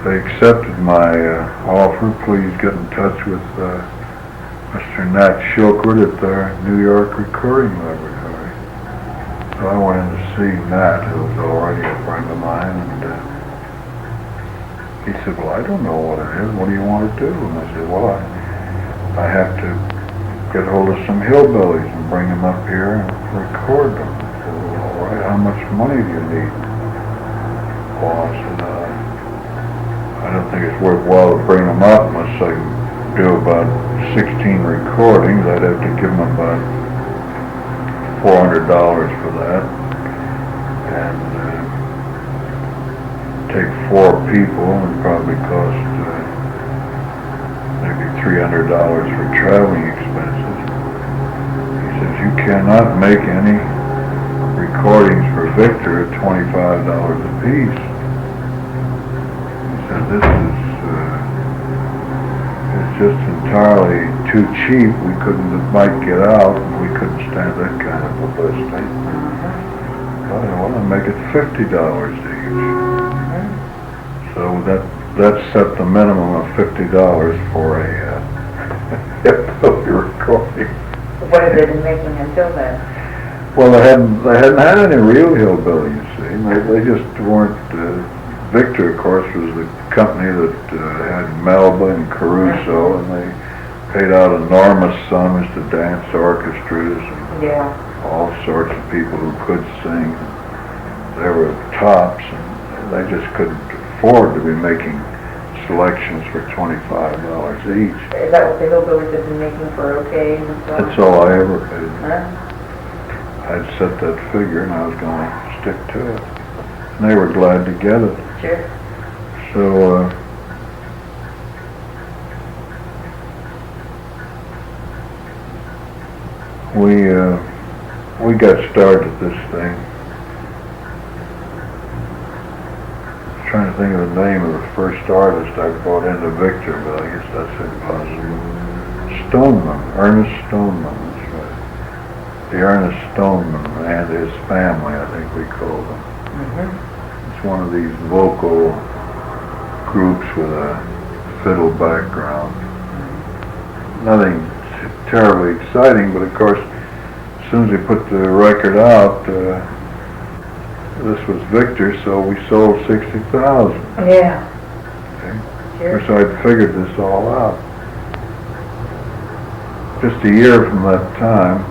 they accepted my offer. Please get in touch with Mr. Nat Shilkwood at their New York Recording Laboratory. So I went in to see Nat, who was already a friend of mine, and he said, well, I don't know what it is. What do you want to do? And I said, well, I have to get hold of some hillbillies and bring them up here and record them. I said, well, all right, how much money do you need? Well, I said, I don't think it's worthwhile to bring them up unless I can do about 16 recordings. I'd have to give them about $400 for that, and take 4 people and probably cost maybe $300 for traveling expenses. He says, you cannot make any recordings for Victor at $25 a piece. This is it's just entirely too cheap. We couldn't, it might get out, and we couldn't stand that kind of publicity. But I want to make it $50 each. So that set the minimum of $50 for a recording. What have they been making until then? Well, they hadn't had any real hillbilly, you see. They just weren't. Victor, of course, was the company that had Melba and Caruso, and they paid out enormous sums to dance orchestras and all sorts of people who could sing. They were tops, and they just couldn't afford to be making selections for $25 each. Is that what the hillbillies have been making for okay and stuff? That's all I ever paid. Huh? I'd set that figure, and I was going to stick to it. And they were glad to get it. Sure. So, we got started this thing. I was trying to think of the name of the first artist I brought into Victor, but I guess that's impossible. Stoneman, Ernest Stoneman, that's right. The Ernest Stoneman and his family, I think we called them. It's one of these vocal groups with a fiddle background. Nothing terribly exciting, but of course, as soon as we put the record out, this was Victor, so we sold 60,000. Yeah. Okay. Sure. So I'd figured this all out. Just a year from that time,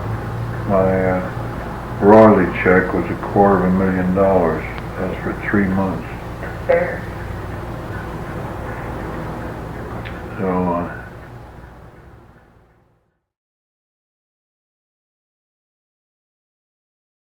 my royalty check was $250,000. That's for 3 months. Fair. So